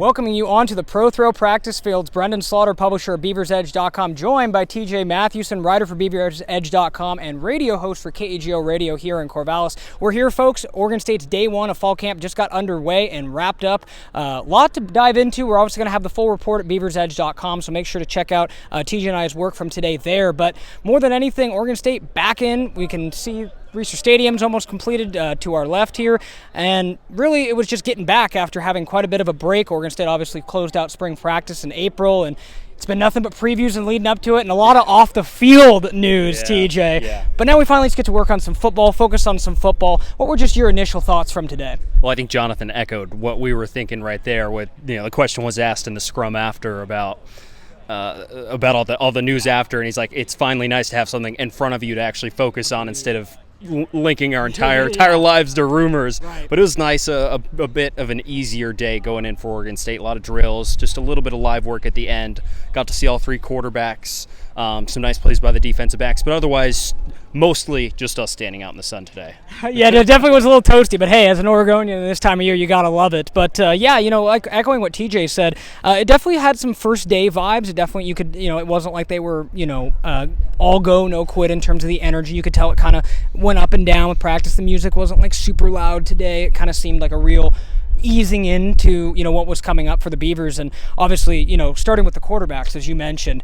Welcoming you onto the Pro Throw practice fields, Brenden Slaughter, publisher of BeaversEDGE.com, joined by TJ Mathewson, writer for BeaversEDGE.com and radio host for KAGO Radio here in Corvallis. We're here, folks. Oregon State's day one of fall camp just got underway and wrapped up. A lot to dive into. We're obviously going to have the full report at BeaversEDGE.com, so make sure to check out TJ and I's work from today there. But more than anything, Oregon State back in. We can see Reser Stadium's almost completed to our left here, and really it was just getting back after having quite a bit of a break. Oregon State obviously closed out spring practice in April, and it's been nothing but previews and leading up to it, and a lot of off-the-field news, TJ. Yeah. But now we finally just get to work on some football, focus on some football. What were just your initial thoughts from today? Well, I think Jonathan echoed what we were thinking right there. The question was asked in the scrum after about all the news after, and he's like, it's finally nice to have something in front of you to actually focus on instead of linking our entire lives to rumors. Right. But it was nice, a bit of an easier day going in for Oregon State. A lot of drills, just a little bit of live work at the end. Got to see all three quarterbacks, some nice plays by the defensive backs, but otherwise mostly just us standing out in the sun today. Yeah, it definitely was a little toasty, but hey, as an Oregonian this time of year, you gotta love it. But like echoing what TJ said, it definitely had some first day vibes. It definitely, you could, it wasn't like they were, all go, no quit in terms of the energy. You could tell it kind of went up and down with practice. The music wasn't like super loud today. It kind of seemed like a real easing into, what was coming up for the Beavers. And obviously, starting with the quarterbacks, as you mentioned,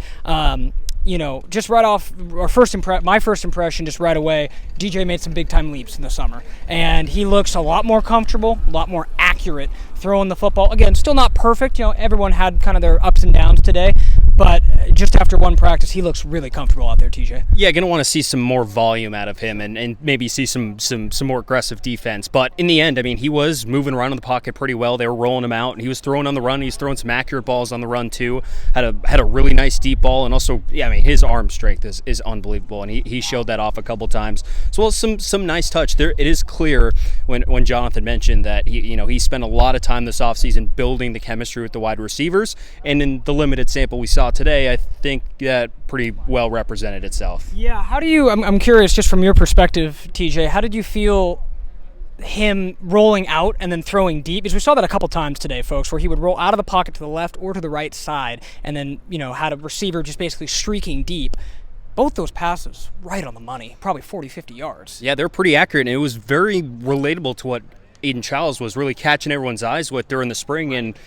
just right off my first impression, just right away, DJ made some big time leaps in the summer, and he looks a lot more comfortable, a lot more accurate throwing the football. Again, still not perfect. Everyone had kind of their ups and downs today, but just after one practice, he looks really comfortable out there, TJ. Yeah, going to want to see some more volume out of him and maybe see some more aggressive defense. But in the end, he was moving around in the pocket pretty well. They were rolling him out, and he was throwing on the run. He was throwing some accurate balls on the run too. Had a really nice deep ball, and also, his arm strength is unbelievable, and he showed that off a couple times. As well as some nice touch. There, it is clear when Jonathan mentioned that he spent a lot of time this offseason building the chemistry with the wide receivers, and in the limited sample we saw today, I think that pretty well represented itself. Yeah, how do you, I'm curious, just from your perspective, TJ, how did you feel him rolling out and then throwing deep? Because we saw that a couple times today, folks, where he would roll out of the pocket to the left or to the right side, and then, had a receiver just basically streaking deep. Both those passes right on the money, probably 40, 50 yards. Yeah, they're pretty accurate, and it was very relatable to what Aiden Childs was really catching everyone's eyes with during the spring, and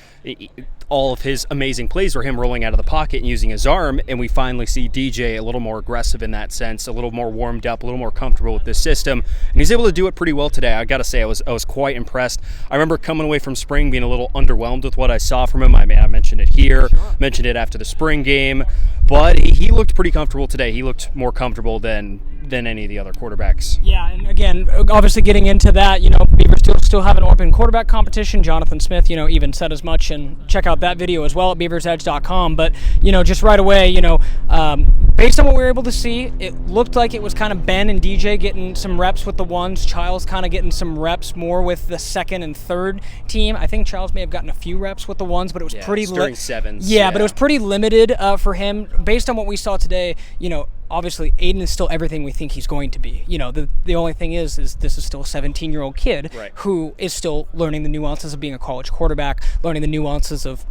all of his amazing plays were him rolling out of the pocket and using his arm, and we finally see DJ a little more aggressive in that sense, a little more warmed up, a little more comfortable with this system, and he's able to do it pretty well today. I gotta say, I was quite impressed. I remember coming away from spring being a little underwhelmed with what I saw from him. I mentioned it here, mentioned it after the spring game, but he looked pretty comfortable today. He looked more comfortable than any of the other quarterbacks. Yeah, and again, obviously getting into that, Beavers still have an open quarterback competition. Jonathan Smith, even said as much, and check out that video as well at BeaversEDGE.com. But, just right away, based on what we were able to see, it looked like it was kind of Ben and DJ getting some reps with the ones, Childs kind of getting some reps more with the second and third team. I think Childs may have gotten a few reps with the ones, but it was pretty during sevens. Yeah, but it was pretty limited for him. Based on what we saw today, obviously Aiden is still everything we think he's going to be. The only thing is this is still a 17-year-old kid who is still learning the nuances of being a college quarterback, learning the nuances of,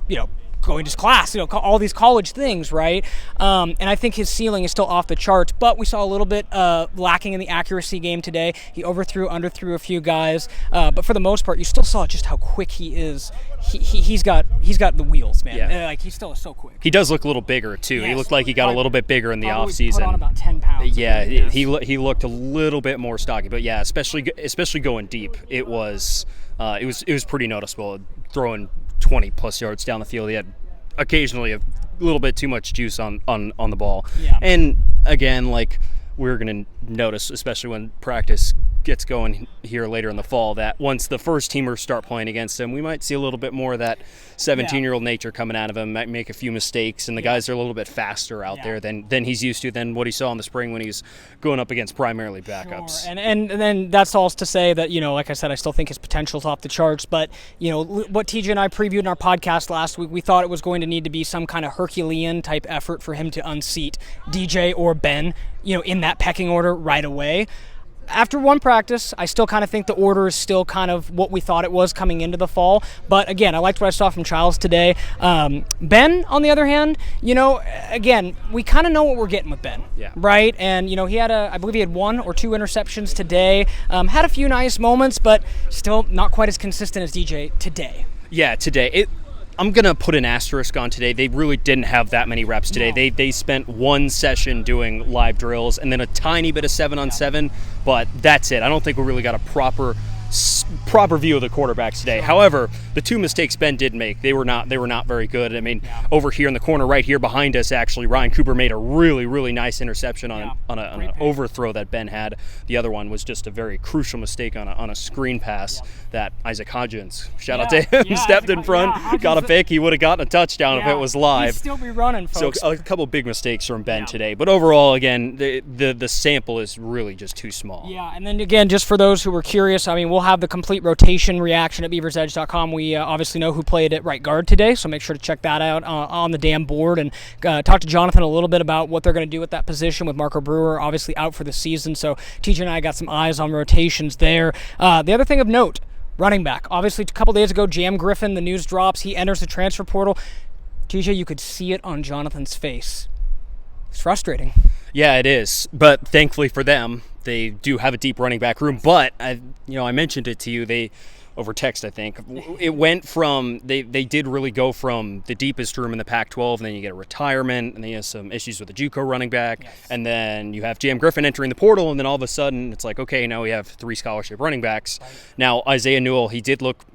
going to class, all these college things, right? And I think his ceiling is still off the charts, but we saw a little bit lacking in the accuracy game today. He underthrew a few guys, but for the most part, you still saw just how quick he is. He's got the wheels, man. Yeah. He still is so quick. He does look a little bigger too. Yes. He looked like he got a little bit bigger in the off season. Put on about 10 pounds. Yeah, he looked a little bit more stocky, but yeah, especially going deep, it was pretty noticeable. Throwing 20 plus yards down the field, he had occasionally a little bit too much juice on the ball. Yeah. And again, like we're going to notice, especially when practice gets going here later in the fall, that once the first teamers start playing against him, we might see a little bit more of that 17-year-old nature coming out of him, might make a few mistakes, and the guys are a little bit faster out there than he's used to, than what he saw in the spring when he was going up against primarily backups. Sure. And then that's all to say that, like I said, I still think his potential's off the charts, but, what TJ and I previewed in our podcast last week, we thought it was going to need to be some kind of Herculean type effort for him to unseat DJ or Ben, in that pecking order right away. after one practice, I still kind of think the order is still kind of what we thought it was coming into the fall. But again, I liked what I saw from Childs today. Ben, on the other hand, again, we kind of know what we're getting with Ben, right? And, he had I believe he had 1 or 2 interceptions today. Had a few nice moments, but still not quite as consistent as DJ today. Yeah, today. I'm going to put an asterisk on today. They really didn't have that many reps today. No. They spent one session doing live drills and then a tiny bit of 7-on-7, but that's it. I don't think we really got a proper view of the quarterbacks today. Sure. However, the 2 mistakes Ben did make, they were not very good. I mean, over here in the corner right here behind us, actually, Ryan Cooper made a really, really nice interception on an overthrow that Ben had. The other one was just a very crucial mistake on a screen pass that Isaac Hodgins, shout out to him, stepped in front, got a pick. He would have gotten a touchdown if it was live. He'd still be running, folks. So a couple big mistakes from Ben today. But overall, again, the sample is really just too small. Yeah, and then again, just for those who were curious, I mean, we'll have the complete rotation reaction at BeaversEDGE.com. We obviously know who played at right guard today, so make sure to check that out on the damn board, and talk to Jonathan a little bit about what they're going to do with that position with Marco Brewer obviously out for the season. So TJ and I got some eyes on rotations there. The other thing of note, running back. Obviously, a couple days ago, Jam Griffin, the news drops. He enters the transfer portal. TJ, you could see it on Jonathan's face. It's frustrating. Yeah, it is. But thankfully for them, they do have a deep running back room. But I mentioned it to you. Over text, I think. It went from, they did really go from the deepest room in the Pac-12, and then you get a retirement, and then you have some issues with the JUCO running back, and then you have Jam Griffin entering the portal, and then all of a sudden, it's like, okay, now we have 3 scholarship running backs. Right. Now, Isaiah Newell, he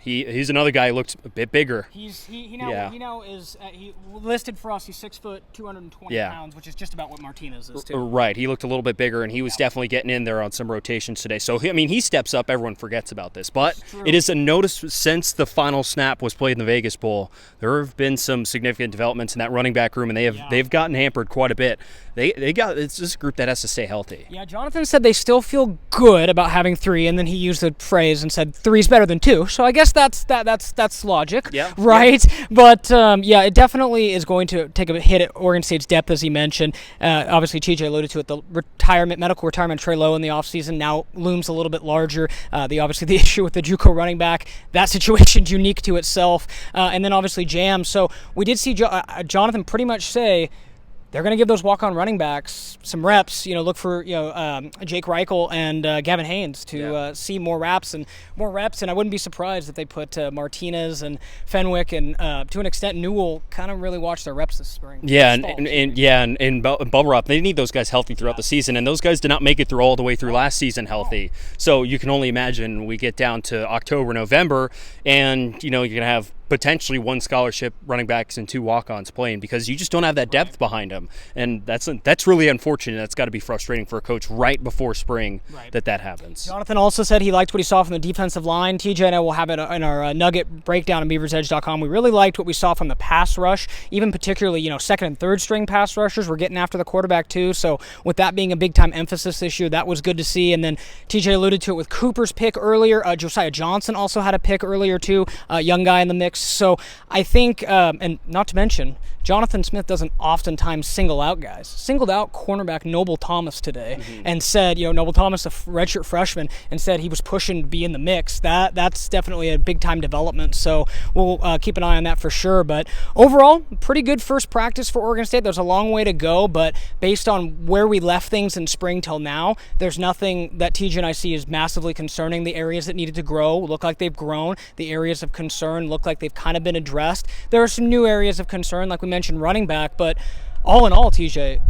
he's another guy who looked a bit bigger. He now is, he listed for us, he's 6 foot, 220 pounds, which is just about what Martinez is, too. Right, he looked a little bit bigger, and he was definitely getting in there on some rotations today. So, he steps up, everyone forgets about this, but it is a notice since the final snap was played in the Vegas Bowl. There have been some significant developments in that running back room, and they've gotten hampered quite a bit. It's just a group that has to stay healthy. Yeah, Jonathan said they still feel good about having 3, and then he used the phrase and said 3's better than 2. So I guess that's logic, right? Yeah. But it definitely is going to take a hit at Oregon State's depth, as he mentioned. Obviously, TJ alluded to it. The medical retirement, Trey Lowe in the offseason now looms a little bit larger. The issue with the JUCO running back. That situation's unique to itself. And then obviously Jam. So we did see Jonathan pretty much say they're going to give those walk-on running backs some reps. Look for Jake Reichel and Gavin Haynes to see more reps. And I wouldn't be surprised if they put Martinez and Fenwick and to an extent Newell kind of really watch their reps this spring. Yeah, and bubble wrap. They need those guys healthy throughout the season, and those guys did not make it through all the way through last season healthy. So you can only imagine we get down to October, November, and you're going to have potentially 1 scholarship running backs and 2 walk-ons playing because you just don't have that depth behind them, and that's really unfortunate. That's got to be frustrating for a coach right before spring that happens. Jonathan also said he liked what he saw from the defensive line. TJ and I will have it in our Nugget breakdown on BeaversEDGE.com. We really liked what we saw from the pass rush, even particularly second and third string pass rushers were getting after the quarterback too. So with that being a big time emphasis this year, that was good to see. And then TJ alluded to it with Cooper's pick earlier. Josiah Johnson also had a pick earlier too, young guy in the mix. So I think, and not to mention, Jonathan Smith doesn't oftentimes single out guys. Singled out cornerback Noble Thomas today and said, Noble Thomas, a redshirt freshman, and said he was pushing to be in the mix. That's definitely a big-time development, so we'll keep an eye on that for sure. But overall, pretty good first practice for Oregon State. There's a long way to go, but based on where we left things in spring till now, there's nothing that TJ and I see as massively concerning. The areas that needed to grow look like they've grown. The areas of concern look like they've kind of been addressed. There are some new areas of concern, like we mentioned, running back, but all in all, TJ,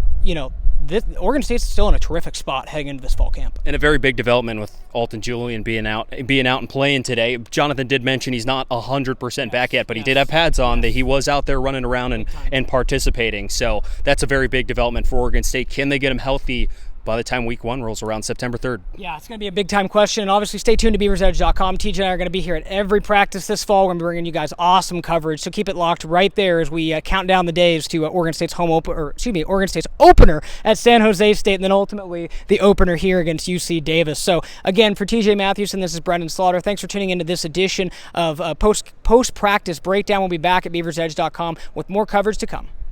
Oregon State's still in a terrific spot heading into this fall camp. And a very big development with Alton Julian being out and playing today. Jonathan did mention he's not 100% back yet, but he did have pads on. That he was out there running around and participating. So that's a very big development for Oregon State. Can they get him healthy by the time week 1 rolls around September 3rd. Yeah, it's going to be a big-time question. And obviously, stay tuned to BeaversEDGE.com. TJ and I are going to be here at every practice this fall. We're going to be bringing you guys awesome coverage. So keep it locked right there as we count down the days to Oregon State's Oregon State's opener at San Jose State, and then ultimately the opener here against UC Davis. So again, for TJ Mathewson, this is Brenden Slaughter. Thanks for tuning into this edition of post-practice breakdown. We'll be back at BeaversEDGE.com with more coverage to come.